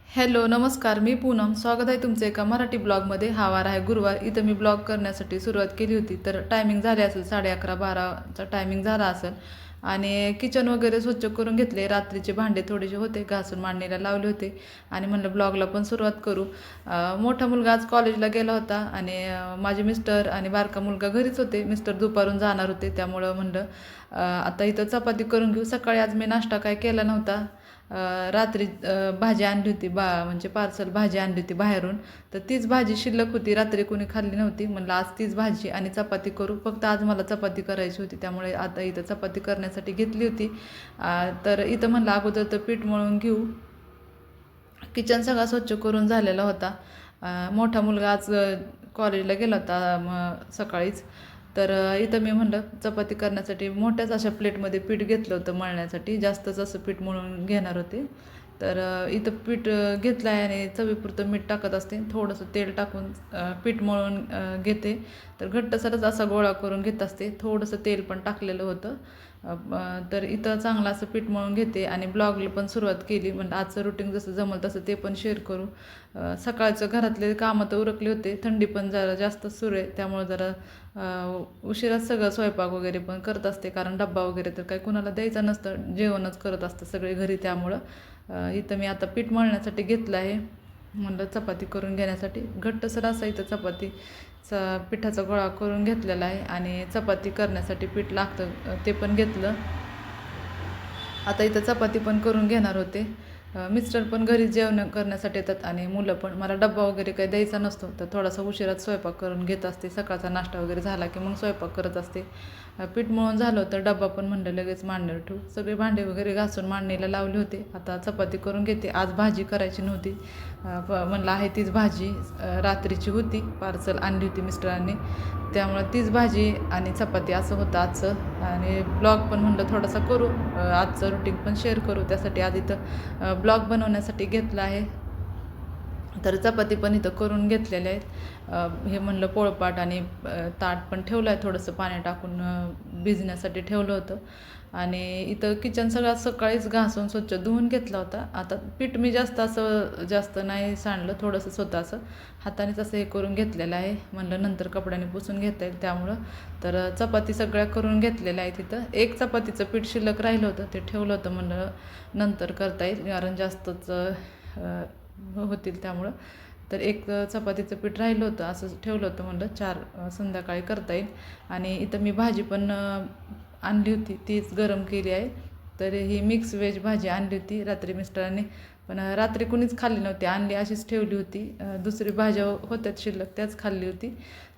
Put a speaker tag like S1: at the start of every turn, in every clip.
S1: Hello नमस्कार, मी पूनम. स्वागत आहे तुमचं एका मराठी ब्लॉगमध्ये. हा वार आहे गुरुवार. इथं मी ब्लॉग करण्यासाठी सुरुवात केली होती, तर टायमिंग झाले असेल 11:30-12चा टायमिंग झाला असेल. आणि किचन वगैरे स्वच्छ करून घेतले. रात्रीचे भांडे थोडेसे होते, घासून मांडणीला लावले होते आणि म्हणलं ब्लॉगला पण सुरुवात करू. मोठा मुलगा आज कॉलेजला गेला होता आणि माझे मिस्टर आणि बारका मुलगा घरीच होते. मिस्टर दुपारून जाणार होते, त्यामुळं म्हणलं आता इथं चपाती करून घेऊ. सकाळी आज मी नाश्ता काय केला नव्हता. रात्री भाजी आणली होती, म्हणजे पार्सल भाजी आणली होती बाहेरून. तर तीच भाजी शिल्लक होती, रात्री कोणी खाल्ली नव्हती. म्हणलं आज तीच भाजी आणि चपाती करू. फक्त आज मला चपाती करायची होती, त्यामुळे आता इथं चपाती करण्यासाठी घेतली होती. तर इथं म्हणलं अगोदर तर पीठ मळून घेऊ. किचन सगळा स्वच्छ करून झालेला होता. मोठा मुलगा आज कॉलेजला गेला होता सकाळीच. तर इथं मी म्हणलं चपाती करण्यासाठी मोठ्याच अशा प्लेटमध्ये पीठ घेतलं होतं मळण्यासाठी. जास्तच असं पीठ मळून घेणार होते. तर इथं पीठ घेतलं आहे आणि चवीपुरतं मीठ टाकत असते. थोडंसं तेल टाकून पीठ मळून घेते. तर घट्टसरच असा गोळा करून घेत असते. थोडंसं तेल पण टाकलेलं होतं. तर इथं चांगलं असं पीठ मळून घेते आणि ब्लॉगला पण सुरुवात केली. म्हणजे आजचं रुटीन जसं जमलं तसं ते पण शेअर करू. सकाळचं घरातले कामं तर उरकले होते. थंडी पण जरा जास्त सुरू आहे, त्यामुळं जरा उशिराच सगळं स्वयंपाक वगैरे पण करत असते, कारण डब्बा वगैरे तर काही कुणाला द्यायचं नसतं. जेवणच करत असतं सगळे घरी. त्यामुळं इथं मी आता पीठ मळण्यासाठी घेतलं आहे. म्हणलं चपाती करून घेण्यासाठी घट्टसर असा इथं चपातीचा पिठाचा गोळा करून घेतलेला आहे आणि चपाती करण्यासाठी पीठ लागतं ते पण घेतलं. आता इथं चपाती पण करून घेणार होते. मिस्टर पण घरी जेवण करण्यासाठी येतात आणि मुलं पण. मला डब्बा वगैरे काही द्यायचा नसतो, तर थोडासा उशिराच स्वयंपाक करून घेत असते. सकाळचा नाश्ता वगैरे झाला की मग स्वयंपाक करत असते. पीठ मळून झालं होतं, डब्बा पण म्हणलं लगेच मांडणीवर ठेवू. सगळे भांडे वगैरे घासून मांडणीला लावले होते. आता चपाती करून घेते. आज भाजी करायची नव्हती. म्हणलं आहे तीच भाजी रात्रीची होती, पार्सल आणली होती मिस्टरांनी. त्यामुळं तीच भाजी आणि चपाती असं होतं आजचं. आणि ब्लॉग पण म्हणलं थोडासा करू, आजचं रुटीन पण शेअर करू. त्यासाठी आज इथं ब्लॉग बनवण्यासाठी घेतलं आहे. तर चपाती पण इथं करून घेतलेल्या आहेत. हे म्हणलं पोळपाट आणि ताट पण ठेवलं आहे, थोडंसं पाणी टाकून भिजण्यासाठी ठेवलं होतं. आणि इथं किचन सगळं सकाळीच घासून स्वच्छ धुवून घेतला होता. आता पीठ मी जास्त नाही सांडलं, थोडंसं स्वतः असं हातानेच असं हे करून घेतलेलं आहे. म्हणलं नंतर कपड्याने पुसून घेता येईल त्यामुळं. तर चपाती सगळ्या करून घेतलेल्या आहेत. तिथं एक चपातीचं पीठ शिल्लक राहिलं होतं, ते ठेवलं होतं. म्हणलं नंतर करता येईल, कारण जास्तच होतील त्यामुळं. तर एक चपातीचं पीठ राहिलं होतं, असं ठेवलं होतं. म्हणलं 4 संध्याकाळी करता येईल. आणि इथं मी भाजी पण आणली होती, तीच गरम केली आहे. तर ही मिक्स व्हेज भाजी आणली होती रात्री मिस्टरांनी, पण रात्री कुणीच खाल्ली नव्हती. आणली अशीच ठेवली होती. दुसरी भाज्या होत्याच शिल्लक, त्याच खाल्ली होती.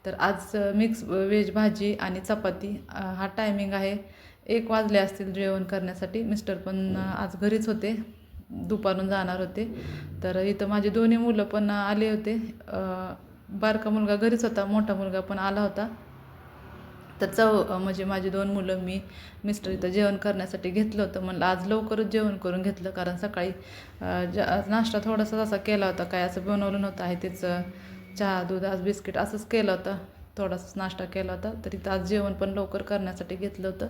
S1: तर आज मिक्स व्हेज भाजी आणि चपाती. हा टायमिंग आहे, 1 वाजले असतील जेवण करण्यासाठी. मिस्टर पण आज घरीच होते, दुपारून जाणार होते. तर इथं माझे दोन्ही मुलं पण आले होते. बारका मुलगा घरीच होता, मोठा मुलगा पण आला होता. तर म्हणजे माझी 2 मुलं, मी, मिस्टर इथं जेवण करण्यासाठी घेतलं होतं. म्हणलं आज लवकरच जेवण करून घेतलं, कारण सकाळी नाश्ता थोडासा असा केला होता, काय असं बनवलं नव्हतं. आहे तेच चहा, दूध, आज बिस्किट असंच केलं होतं. थोडासाच नाश्ता केला होता. तर इथं आज जेवण पण लवकर करण्यासाठी घेतलं होतं.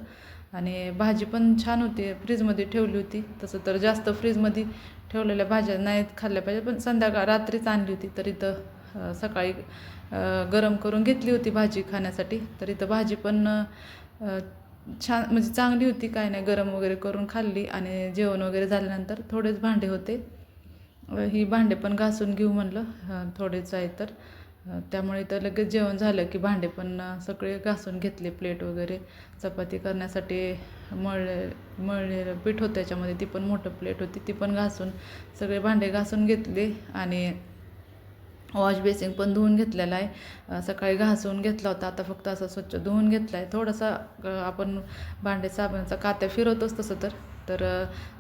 S1: आणि भाजी पण छान होती, फ्रीजमध्ये ठेवली होती. तसं तर जास्त फ्रीजमध्ये ठेवलेल्या भाज्या नाहीत खाल्ल्या पाहिजे, पण रात्रीच आणली होती. तर इथं सकाळी गरम करून घेतली होती भाजी खाण्यासाठी. तर इथं भाजी पण छान, म्हणजे चांगली होती, काय नाही, गरम वगैरे करून खाल्ली. आणि जेवण वगैरे झाल्यानंतर थोडेच भांडे होते, ही भांडे पण घासून घेऊ म्हणलं, थोडेच आहे तर. त्यामुळे तर लगेच जेवण झालं की भांडे पण सगळे घासून घेतले. प्लेट वगैरे चपाती करण्यासाठी मळलेलं पीठ होतं त्याच्यामध्ये, ती पण मोठं प्लेट होती, ती पण घासून सगळे भांडे घासून घेतले. आणि वॉश बेसिन पण धुवून घेतलेला आहे. सकाळी घासून घेतला होता, आता फक्त असं स्वच्छ धुवून घेतला आहे. थोडासा आपण भांडे साबणाचा कात्या फिरवतोच तसं तर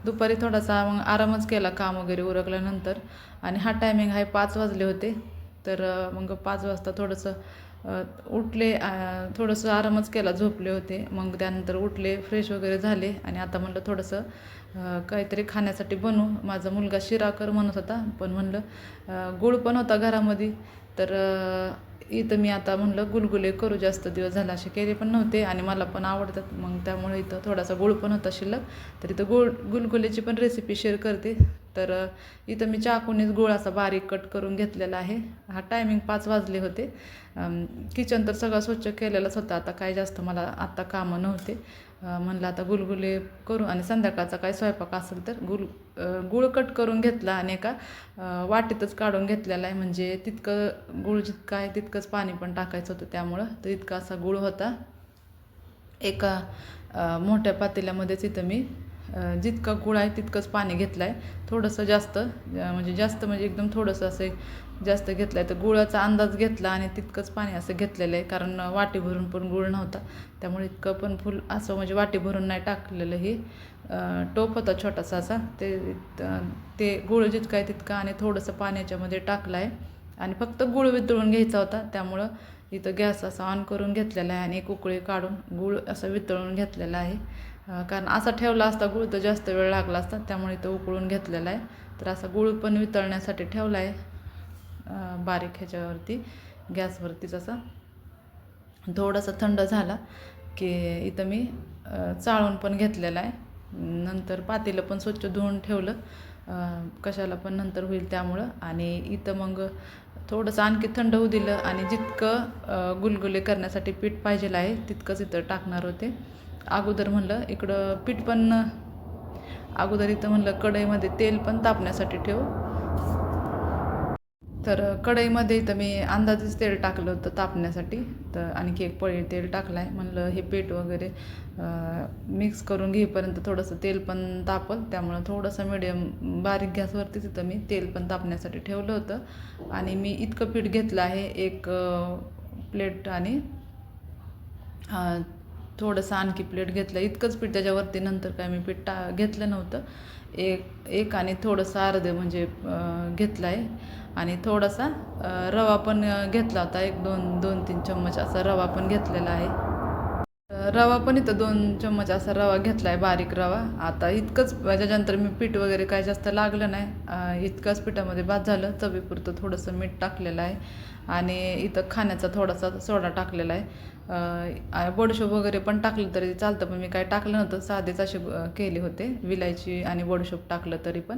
S1: दुपारी थोडासा मग आरामच केला काम वगैरे उरकल्यानंतर. आणि हा टायमिंग आहे, 5 वाजले होते. तर मग 5 वाजता थोडंसं उठले, थोडंसं आरामच केला, झोपले होते. मग त्यानंतर उठले, फ्रेश वगैरे झाले आणि आता म्हणलं थोडंसं काहीतरी खाण्यासाठी बनवू. माझा मुलगा शिरा कर म्हणत होता, पण म्हणलं गुळ पण होता घरामध्ये. तर इथं मी आता म्हणलं गुलगुले करू. जास्त दिवस झाला असे केले पण नव्हते आणि मला पण आवडतात, मग त्यामुळे इथं थोडासा गुळ पण होता शिल्लक. तर इथं गुलगुल्याची पण रेसिपी शेअर करते. तर इथं मी चाकूनेच गूळ असा बारीक कट करून घेतलेला आहे. हा टायमिंग 5 वाजले होते. किचन तर सगळं स्वच्छ केलेलंच होतं. आता काय जास्त मला आत्ता कामं नव्हते. म्हणलं आता गुलगुले करू आणि संध्याकाळचा काय स्वयंपाक असेल तर गूळ कट करून घेतला आणि एका वाटीतच काढून घेतलेला आहे. म्हणजे तितकं गूळ जितकं आहे तितकंच पाणी पण टाकायचं होतं, त्यामुळं तर इतका असा गूळ होता. एका मोठ्या पातेल्यामध्येच इथं मी जितका गूळ आहे तितकंच पाणी घेतलं आहे. थोडंसं जास्त म्हणजे एकदम थोडंसं असं जास्त घेतलं आहे. तर गुळाचा अंदाज घेतला आणि तितकंच पाणी असं घेतलेलं आहे, कारण वाटी भरून पण गूळ नव्हता, त्यामुळे इतकं पण फुल असं म्हणजे वाटी भरून नाही टाकलेलं. हे टोप होता छोटासा असा, ते गूळ जितका आहे तितका आणि थोडंसं पाण्याच्यामध्ये टाकलं आहे आणि फक्त गूळ वितळून घ्यायचा होता. त्यामुळं इथं गॅस असा ऑन करून घेतलेला आहे आणि एक उकळी काढून गूळ असं वितळून घेतलेला आहे. कारण असा ठेवला असता गूळ तर जास्त वेळ लागला असता, त्यामुळे इथं उकळून घेतलेला आहे. तर असा गूळ पण वितळण्यासाठी ठेवला आहे बारीक ह्याच्यावरती, गॅसवरतीच असा. थोडासा थंड झाला की इथं मी चाळून पण घेतलेला आहे. नंतर पातेलं पण स्वच्छ धुवून ठेवलं, कशाला पण नंतर होईल त्यामुळं. आणि इथं मग थोडंसं आणखी थंड होऊ दिलं आणि जितकं गुलगुले करण्यासाठी पीठ पाहिजेलं आहे तितकंच इथं टाकणार होते. अगोदर म्हणलं अगोदर इथं म्हणलं कढईमध्ये तेल पण तापण्यासाठी ठेवू. तर कढईमध्ये इथं मी अंदाजेच तेल टाकलं होतं तापण्यासाठी. तर आणखी एक पळी तेल टाकलं आहे. म्हणलं हे पीठ वगैरे मिक्स करून घेईपर्यंत थोडंसं तेल पण तापल, त्यामुळं थोडंसं मिडियम बारीक गॅसवरतीच इथं मी तेल पण तापण्यासाठी ठेवलं होतं. आणि मी इतकं पीठ घेतलं आहे, एक प्लेट आणि थोडंसं आणखी प्लेट घेतलं. इतकंच पीठ, त्याच्यावरती नंतर काय मी पीठ घेतलं नव्हतं. एक आणि थोडंसं अर्धं म्हणजे घेतलं आहे. आणि थोडासा रवा पण घेतला होता, 2-3 चम्मच असा रवा पण घेतलेला आहे. रवा पण इथं 2 चम्मच असा रवा घेतला आहे, बारीक रवा. आता इतकंच, त्याच्यानंतर मी पीठ वगैरे काय जास्त लागलं नाही. इतकंच पिठामध्ये बाद झालं. चवीपुरतं थोडंसं मीठ टाकलेलं आहे आणि इथं खाण्याचा थोडासा सोडा टाकलेला आहे. बडीशोप वगैरे पण टाकलं तरी चालतं, पण मी काय टाकलं नव्हतं, साधेच असे केले होते. विलायची आणि बडीशोप टाकलं तरी पण.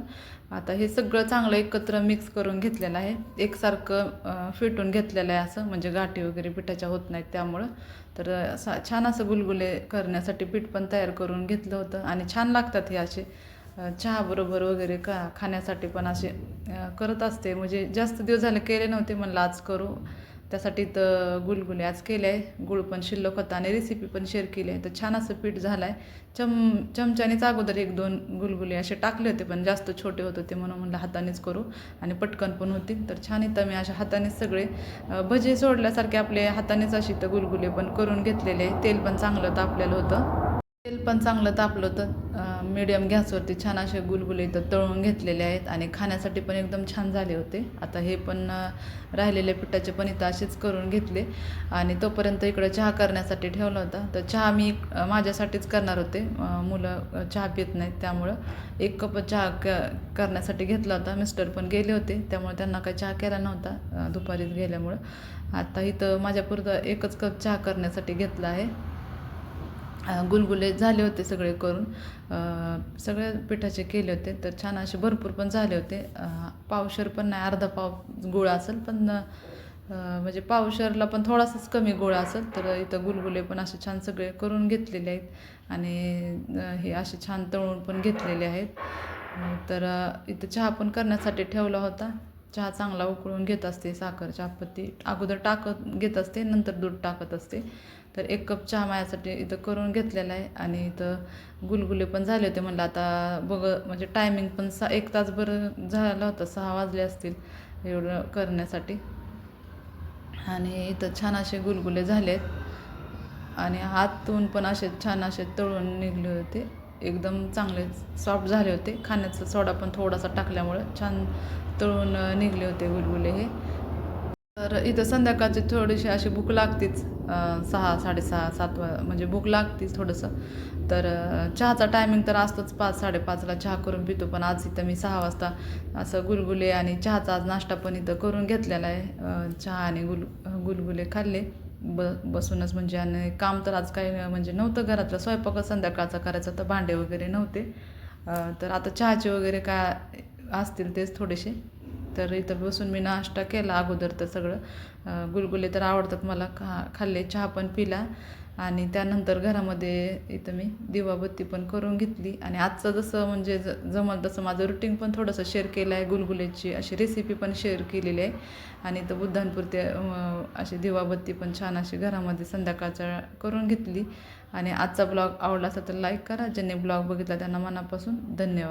S1: आता हे सगळं चांगलं एकत्र मिक्स करून घेतलेलं आहे, एकसारखं फेटून घेतलेलं आहे असं, म्हणजे गाठी वगैरे पिठाच्या होत नाहीत त्यामुळं. तर छान असं गुलगुले करण्यासाठी पीठ पण तयार करून घेतलं होतं. आणि छान लागतात हे असे चहाबरोबर वगैरे खाण्यासाठी पण असे करत असते. म्हणजे जास्त दिवस झाले केले नव्हते, म्हणलं आज करू, त्यासाठी तर गुलगुले आज केले आहे. गूळ पण शिल्लक होता आणि रेसिपी पण शेअर केली आहे. तर छान असं पीठ झालं आहे. चमच्यानेच अगोदर 1-2 गुलगुले असे टाकले होते, पण जास्त छोटे होत होते म्हणून म्हणलं हातानेच करू आणि पटकन पण होतील. तर छान इथं मी अशा हातानेच सगळे भजे सोडल्यासारखे आपले हातानेच अशी तर गुलगुले पण करून घेतलेले. तेल पण चांगलं तापलेलं होतं. तेल पण चांगलं तापलं होतं. मीडियम गॅसवरती छान असे गुलगुले इथं तळून घेतलेले आहेत आणि खाण्यासाठी पण एकदम छान झाले होते. आता हे पण राहिलेले पिठाचे पण इथं असेच करून घेतले आणि तोपर्यंत इकडं चहा करण्यासाठी ठेवला होता. तर चहा मी माझ्यासाठीच करणार होते, मुलं चहा पित नाहीत, त्यामुळं 1 कप चहा करण्यासाठी घेतला होता. मिस्टर पण गेले होते, त्यामुळे त्यांना काही चहा केला नव्हता दुपारीच गेल्यामुळं. आता इथं माझ्यापुरतं 1च कप चहा करण्यासाठी घेतला आहे. गुलगुले झाले होते सगळे करून, सगळे पिठाचे केले होते. तर छान असे भरपूर पण झाले होते. पावशेर पण नाही, अर्धा पाव गुळ असेल, पण म्हणजे पावशेरला पण थोडासाच कमी गोळा असेल. तर इथं गुलगुले पण असे छान सगळे करून घेतलेले आहेत आणि हे असे छान तळून पण घेतलेले आहेत. तर इथं चहा पण करण्यासाठी ठेवला होता. चहा चांगला उकळून घेत असते, साखर चहापत्ती अगोदर टाकत घेत असते, नंतर दूध टाकत असते. तर 1 कप चहा माझ्यासाठी इथं करून घेतलेला आहे आणि इथं गुलगुले पण झाले होते. म्हणलं आता म्हणजे टायमिंग पण 1 तासभर झाला होता, 6 वाजले असतील एवढं करण्यासाठी. आणि इथं छान असे गुलगुले झाले आहेत आणि हातून पण असे छान असे तळून निघले होते, एकदम चांगले सॉफ्ट झाले होते. खाण्याचा सोडा पण थोडासा टाकल्यामुळं छान तळून निघले होते गुलगुले हे. तर इथं संध्याकाळची थोडीशी अशी भूक लागतेच, 6, 6:30, 7 म्हणजे भूक लागतेच थोडंसं. तर चहाचा टायमिंग तर असतोच, 5-5:30ला चहा करून पितो, पण आज इथं मी 6 वाजता असं गुलगुले आणि चहाचा आज नाश्ता पण इथं करून घेतलेला आहे. चहा आणि गुलगुले खाल्ले बसूनच. म्हणजे आणि काम तर आज काही म्हणजे नव्हतं, घरातलं स्वयंपाक संध्याकाळचा करायचा, तर भांडे वगैरे नव्हते. तर आता चहाचे वगैरे काय असतील तेच थोडेसे. तर इथं बसून मी नाश्ता केला अगोदर तर सगळं. गुलगुले तर आवडतात मला, खाल्ले, चहा पण पिला आणि त्यानंतर घरामध्ये इथं मी दिवाबत्ती पण करून घेतली. आणि आजचं जसं म्हणजे जमल तसं माझं रुटीन पण थोडंसं शेअर केलं आहे. गुलगुल्याची अशी रेसिपी पण शेअर केलेली आहे. आणि इथं बुद्धांपुरते अशी दिवाबत्ती पण छान अशी घरामध्ये संध्याकाळच्या करून घेतली. आणि आजचा ब्लॉग आवडला असेल तर लाईक करा. ज्यांनी ब्लॉग बघितला त्यांना मनापासून धन्यवाद.